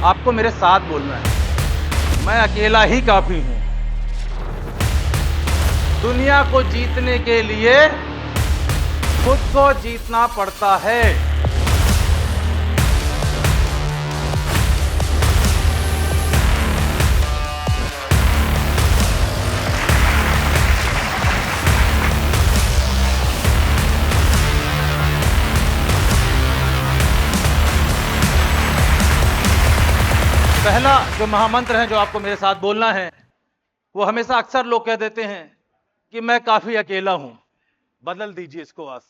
आपको मेरे साथ बोलना है। मैं अकेला ही काफी हूं। दुनिया को जीतने के लिए खुद को जीतना पड़ता है। पहला जो महामंत्र है जो आपको मेरे साथ बोलना है, वो हमेशा अक्सर लोग कह देते हैं कि मैं काफी अकेला हूं। बदल दीजिए इसको, आज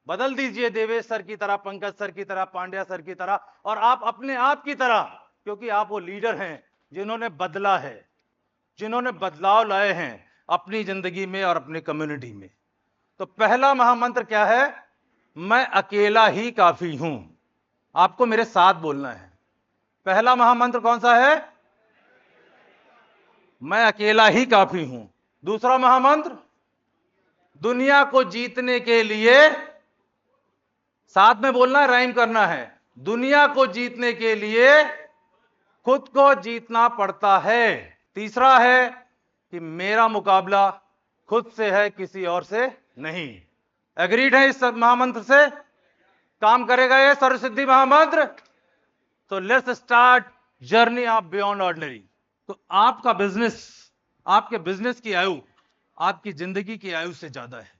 बदल दीजिए देवेश सर की तरह, पंकज सर की तरह, पांड्या सर की तरह, और आप अपने आप की तरह, क्योंकि आप वो लीडर हैं जिन्होंने बदला है, जिन्होंने बदलाव लाए हैं अपनी जिंदगी में और अपनी कम्युनिटी में। तो पहला महामंत्र क्या है? मैं अकेला ही काफी हूं। आपको मेरे साथ बोलना है। पहला महामंत्र कौन सा है? मैं अकेला ही काफी हूं। दूसरा महामंत्र, दुनिया को जीतने के लिए, साथ में बोलना है, राइम करना है, दुनिया को जीतने के लिए खुद को जीतना पड़ता है। तीसरा है कि मेरा मुकाबला खुद से है, किसी और से नहीं। एग्रीड है इस महामंत्र से? काम करेगा ये सर्वसिद्धि महामंत्र? तो let's start journey of beyond ordinary. तो आपका बिजनेस, आपके बिजनेस की आयु आपकी जिंदगी की आयु से ज्यादा है,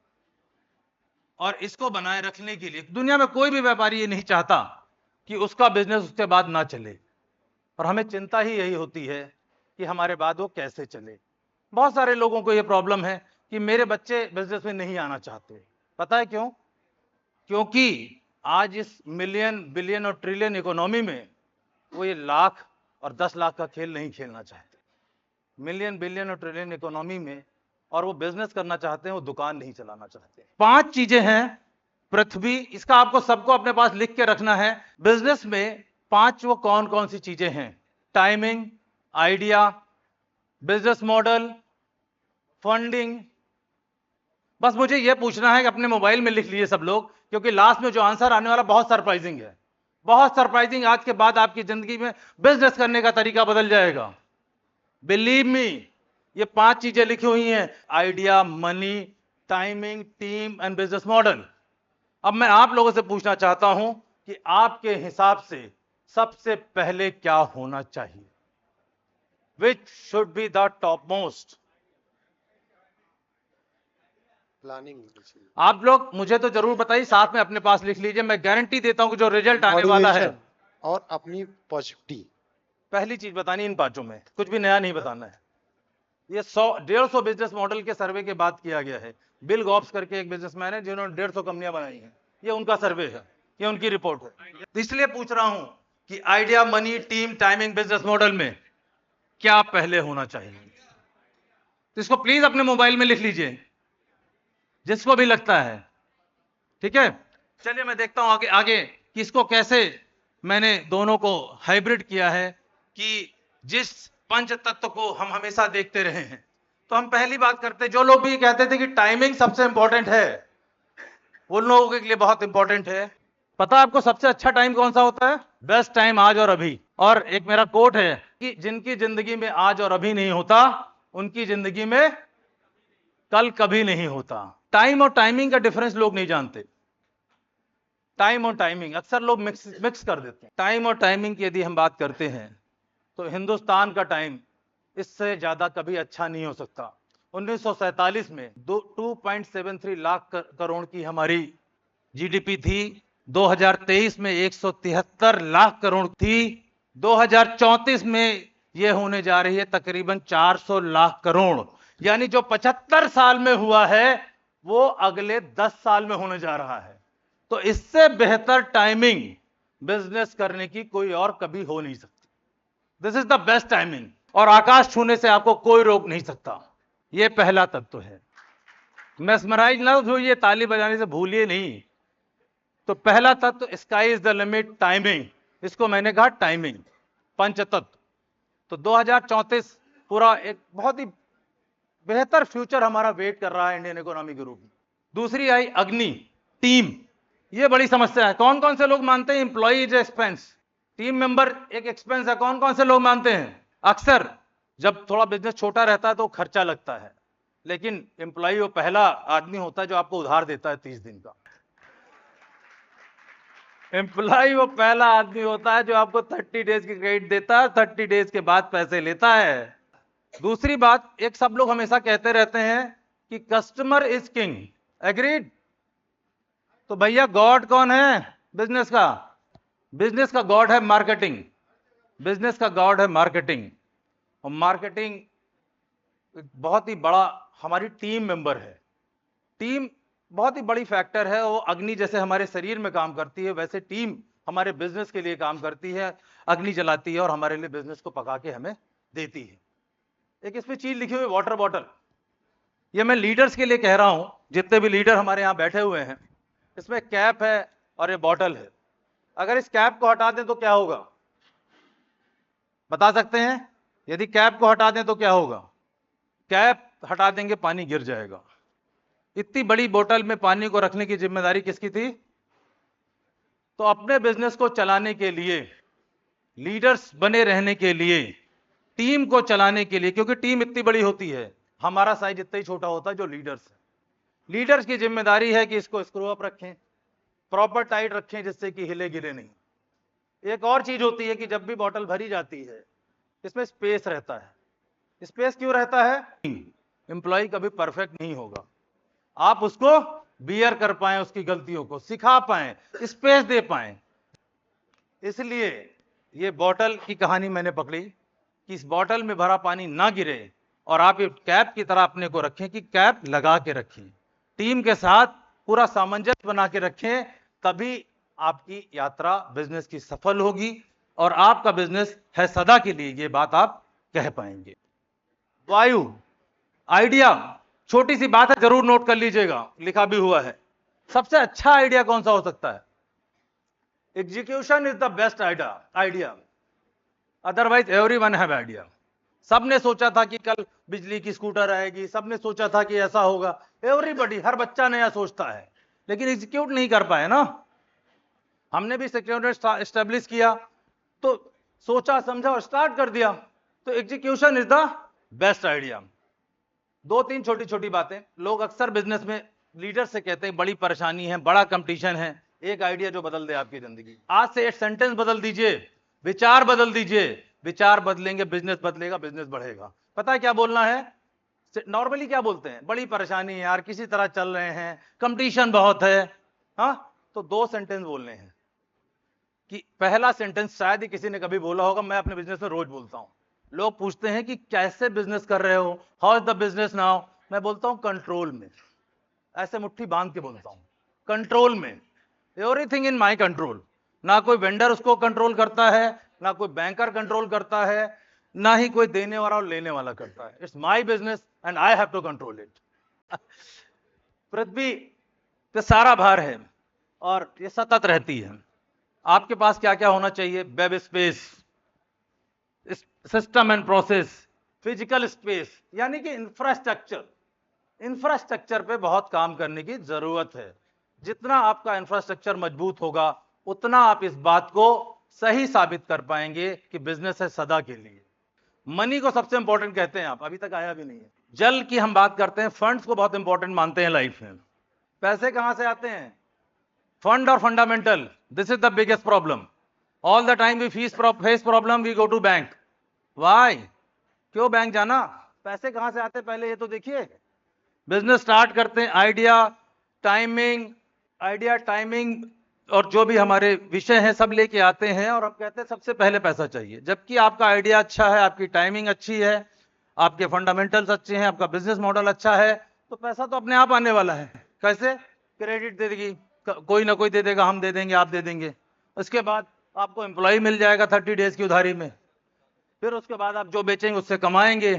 और इसको बनाए रखने के लिए दुनिया में कोई भी व्यापारी ये नहीं चाहता कि उसका बिजनेस उसके बाद ना चले, और हमें चिंता ही यही होती है कि हमारे बाद वो कैसे चले। बहुत सारे लोगों को ये प्रॉब्लम है कि मेरे बच्चे बिजनेस में नहीं आना चाहते। पता है क्यों? क्योंकि आज इस मिलियन, बिलियन और ट्रिलियन इकोनॉमी में वो ये लाख और 10 लाख का खेल नहीं खेलना चाहते। मिलियन, बिलियन और ट्रिलियन इकोनॉमी में, और वो बिजनेस करना चाहते हैं, वो दुकान नहीं चलाना चाहते। 5 चीजें हैं पृथ्वी, इसका आपको सबको अपने पास लिख के रखना है। बिजनेस में 5 वो कौन कौन सी चीजें हैं? Timing, idea, business model, funding. बस मुझे यह पूछना है कि अपने मोबाइल में लिख लीजिए सब लोग, क्योंकि लास्ट में जो आंसर आने वाला बहुत सरप्राइजिंग है, बहुत सरप्राइजिंग। आज के बाद आपकी जिंदगी में बिजनेस करने का तरीका बदल जाएगा। बिलीव मी, ये 5 चीजें लिखी हुई हैं: idea, money, timing, team and business model. अब मैं आप लोगों से पूछना चाहता हूं कि आपके हिसाब से सबसे पहले क्या होना चाहिए? Which should be the top most? Planning. आप लोग मुझे तो जरूर बताइए, साथ में अपने पास लिख लीजिए। मैं गारंटी देता हूं कि जो रिजल्ट आने वाला है, और अपनी पॉजिटिविटी। पहली चीज बतानी इन 5 में, कुछ भी नया नहीं बताना है। ये 100-150 बिजनेस मॉडल के सर्वे के बाद किया गया है। बिल गॉब्स करके एक बिजनेसमैन है जिन्होंने 150 कंपनियां बनाई हैं। ये उनका सर्वे है, ये उनकी रिपोर्ट है। तो इसलिए पूछ रहा हूं कि idea, money, team, timing, business model में क्या पहले होना चाहिए? तो इसको प्लीज अपने मोबाइल में लिख लीजिए, जिसको भी लगता है। ठीक है, चलिए मैं देखता हूं आगे आगे कि इसको कैसे मैंने दोनों को हाइब्रिड किया है, कि जिस पंच तत्व को हम हमेशा देखते रहे हैं। तो हम पहली बात करते हैं, जो लोग भी कहते थे कि टाइमिंग सबसे इंपॉर्टेंट है, उन लोगों के लिए बहुत इंपॉर्टेंट है। पता आपको सबसे अच्छा टाइम कौन सा होता है? बेस्ट टाइम आज और अभी। और एक मेरा कोट है कि जिनकी जिंदगी में आज और अभी नहीं होता, उनकी जिंदगी में कल कभी नहीं होता। टाइम और टाइमिंग का डिफरेंस लोग नहीं जानते। टाइम और टाइमिंग अक्सर लोग मिक्स कर देते हैं। टाइम और टाइमिंग की यदि हम बात करते हैं तो हिंदुस्तान का टाइम इससे ज्यादा कभी अच्छा नहीं हो सकता। 1947 में 2.73 लाख करोड़ की हमारी जीडीपी थी। 2023 में 173 लाख करोड़ थी। 2034 में यह होने जा रही है तकरीबन 400 लाख करोड़। यानी जो 75 साल में हुआ है वो अगले 10 साल में होने जा रहा है। तो इससे बेहतर टाइमिंग बिजनेस करने की कोई और कभी हो नहीं सकती। This is the best timing, और आकाश छूने से आपको कोई रोक नहीं सकता। यह पहला तत्व है। मेस्मराइज ना होइए, ताली बजाने से भूलिए नहीं। तो पहला तत्व, sky is the limit, timing. इसको मैंने कहा टाइमिंग, पंचतत्व। तो 2034 पूरा एक बहुत ही बेहतर फ्यूचर हमारा वेट कर रहा है इंडियन इकोनॉमी के रूप में। दूसरी आई अग्नि, टीम। ये बड़ी समस्या है। कौन कौन से लोग मानते हैं employ is expense? Team member एक एक्सपेंस है, कौन कौन से लोग मानते हैं? अक्सर जब थोड़ा बिजनेस छोटा रहता है तो खर्चा लगता है, लेकिन एम्प्लॉय वो पहला आदमी होता है जो आपको उधार देता है 30 दिन का। एम्प्लॉय वो पहला आदमी होता है जो आपको 30 डेज की क्रेडिट देता है, 30 डेज के बाद पैसे लेता है। दूसरी बात, एक सब लोग हमेशा कहते रहते हैं कि कस्टमर इज किंग, एग्रीड? तो भैया गॉड कौन है बिजनेस का? बिजनेस का गॉड है मार्केटिंग। बिजनेस का गॉड है मार्केटिंग, और मार्केटिंग बहुत ही बड़ा हमारी टीम मेंबर है। टीम बहुत ही बड़ी फैक्टर है, वो अग्नि जैसे हमारे शरीर में काम करती है, वैसे टीम हमारे बिजनेस के लिए काम करती है, अग्नि जलाती है और हमारे लिए बिजनेस को पका के हमें देती है। एक इसमें चीज लिखी हुई वाटर बॉटल, ये मैं लीडर्स के लिए कह रहा हूं, जितने भी लीडर हमारे यहां बैठे हुए हैं। इसमें कैप है और ये बॉटल है। अगर इस कैप को हटा दें तो क्या होगा, बता सकते हैं? यदि कैप को हटा दें तो क्या होगा? कैप हटा देंगे, पानी गिर जाएगा। इतनी बड़ी बोतल में पानी को रखने की जिम्मेदारी किसकी थी? तो अपने बिजनेस को चलाने के लिए, लीडर्स बने रहने के लिए, टीम को चलाने के लिए, क्योंकि टीम इतनी बड़ी होती है, हमारा साइज इतना ही छोटा होता है जो लीडर्स है। लीडर्स की जिम्मेदारी है कि इसको स्क्रू अप रखें, प्रॉपर टाइट रखें, जिससे कि हिले गिरे नहीं। एक और चीज होती है कि जब भी बोतल भरी जाती है इसमें स्पेस रहता है। स्पेस क्यों रहता है? एम्प्लॉय कभी परफेक्ट नहीं होगा, आप उसको बियर कर पाए, उसकी गलतियों को सिखा पाए, स्पेस दे पाए। इसलिए ये बोतल की कहानी मैंने पकड़ी कि इस बोतल में भरा पानी ना गिरे, और आप ये कैप की तरह अपने को रखें कि कैप लगा के रखें, टीम के साथ पूरा सामंजस्य बना के रखें, तभी आपकी यात्रा बिजनेस की सफल होगी और आपका बिजनेस है सदा के लिए, ये बात आप कह पाएंगे। वायु आइडिया, छोटी सी बात है, जरूर नोट कर लीजिएगा, लिखा भी हुआ है। सबसे अच्छा आइडिया कौन सा हो सकता है? Execution is the best idea, otherwise everyone have idea. सबने सोचा था कि कल बिजली की स्कूटर आएगी, सबने सोचा था कि ऐसा होगा, एवरीबॉडी, हर बच्चा नया सोचता है, लेकिन एग्जीक्यूट नहीं कर पाए ना। हमने भी सेक्रेटरी एस्टेब्लिश किया तो सोचा समझा और स्टार्ट कर दिया, तो execution is the best idea. दो तीन छोटी छोटी बातें लोग अक्सर बिजनेस में लीडर से कहते हैं, बड़ी परेशानी है, बड़ा कंपटीशन है, एक आइडिया जो बदल दे आपकी जिंदगी। आज से एक सेंटेंस बदल दीजिए, विचार बदल दीजिए, विचार बदलेंगे बिजनेस बदलेगा, बिजनेस बढ़ेगा। पता है क्या बोलना है? नॉर्मली क्या बोलते हैं? बड़ी परेशानी है यार, किसी तरह चल रहे हैं, कंपटीशन बहुत है। हाँ, तो दो सेंटेंस बोलने हैं। कि पहला सेंटेंस शायद ही किसी ने कभी बोला होगा, मैं अपने बिजनेस में रोज बोलता हूं। लोग पूछते हैं कि कैसे बिजनेस कर रहे हो, how is the business now? मैं बोलता हूं कंट्रोल में, ऐसे मुट्ठी बांध के बोलता हूं, कंट्रोल में, एवरीथिंग इन माय कंट्रोल। ना कोई वेंडर उसको कंट्रोल करता है, ना कोई बैंकर कंट्रोल करता है, ना ही कोई देने वाला और लेने वाला करता है। It's my business and I have to control it. पृथ्वी पे सारा भार है और ये सतत रहती है। आपके पास क्या क्या होना चाहिए? Web space, system and process, physical space, यानी कि इंफ्रास्ट्रक्चर। इंफ्रास्ट्रक्चर पे बहुत काम करने की जरूरत है। जितना आपका इंफ्रास्ट्रक्चर मजबूत होगा, उतना आप इस बात को सही साबित कर पाएंगे कि बिजनेस है सदा के लिए। मनी को सबसे इंपॉर्टेंट कहते हैं, आप अभी तक आया भी नहीं है। जल की हम बात करते हैं, फंड्स को बहुत इंपॉर्टेंट मानते हैं लाइफ में। पैसे कहां से आते हैं? फंड और fundamental, this is the biggest problem. All the time we face problem, we go to bank. Why? क्यों बैंक जाना? पैसे कहां से आते हैं पहले ये तो देखिए। बिजनेस स्टार्ट करते हैं, आइडिया टाइमिंग और जो भी हमारे विषय हैं सब लेके आते हैं, और अब कहते हैं सबसे पहले पैसा चाहिए। जबकि आपका आइडिया अच्छा है, आपकी टाइमिंग अच्छी है, आपके फंडामेंटल्स अच्छे हैं, आपका बिजनेस मॉडल अच्छा है, तो पैसा तो अपने आप आने वाला है। कैसे? क्रेडिट दे देगी कोई ना कोई, दे देगा, हम दे देंगे, आप दे देंगे। उसके बाद आपको एम्प्लॉय मिल जाएगा 30 डेज की उधारी में। फिर उसके बाद आप जो बेचेंगे उससे कमाएंगे।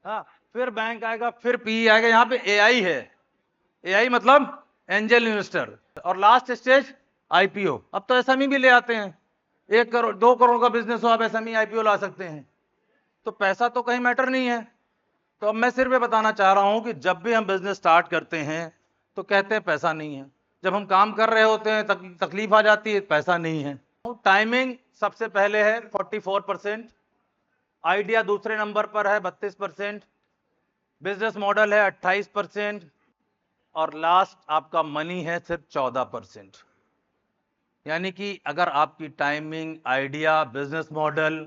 हाँ, फिर बैंक आएगा, फिर पीई आएगा। यहाँ पे एआई है, एआई मतलब एंजल इन्वेस्टर, और लास्ट स्टेज आईपीओ। अब तो एसएमई भी ले आते हैं, 1 करोड़ 2 करोड़ का बिजनेस हो, आप एसएमई आईपीओ ला सकते हैं। तो पैसा तो कहीं मैटर नहीं है। तो अब मैं सिर्फ ये बताना चाह रहा हूं कि जब भी हम बिजनेस स्टार्ट करते हैं तो कहते हैं पैसा नहीं है, जब हम काम कर रहे होते हैं तकलीफ आ जाती है, पैसा नहीं है। टाइमिंग सबसे पहले है 44%, आइडिया दूसरे नंबर पर है 32%, बिजनेस मॉडल है 28% और लास्ट आपका मनी है सिर्फ 14%। यानी कि अगर आपकी टाइमिंग, आइडिया, बिजनेस मॉडल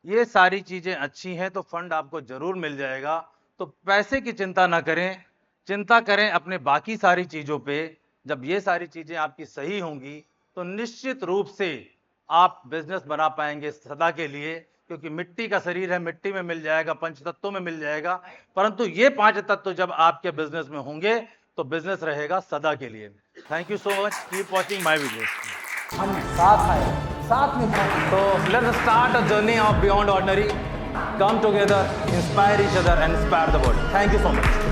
ये सारी चीजें अच्छी हैं तो फंड आपको जरूर मिल जाएगा। तो पैसे की चिंता ना करें, चिंता करें अपने बाकी सारी चीजों पे। जब ये सारी चीजें आपकी सही होंगी तो निश्चित रूप से आप बिजनेस बना पाएंगे सदा के लिए, क्योंकि मिट्टी का शरीर है, मिट्टी में मिल जाएगा, पंच तत्वों में मिल जाएगा, परंतु ये 5 तत्व जब आपके बिजनेस में होंगे तो बिजनेस रहेगा सदा के लिए। Thank you so much, keep watching my videos. हम साथ आए, साथ में So let's start a journey of beyond ordinary. Come together, inspire each other and inspire the world. Thank you so much.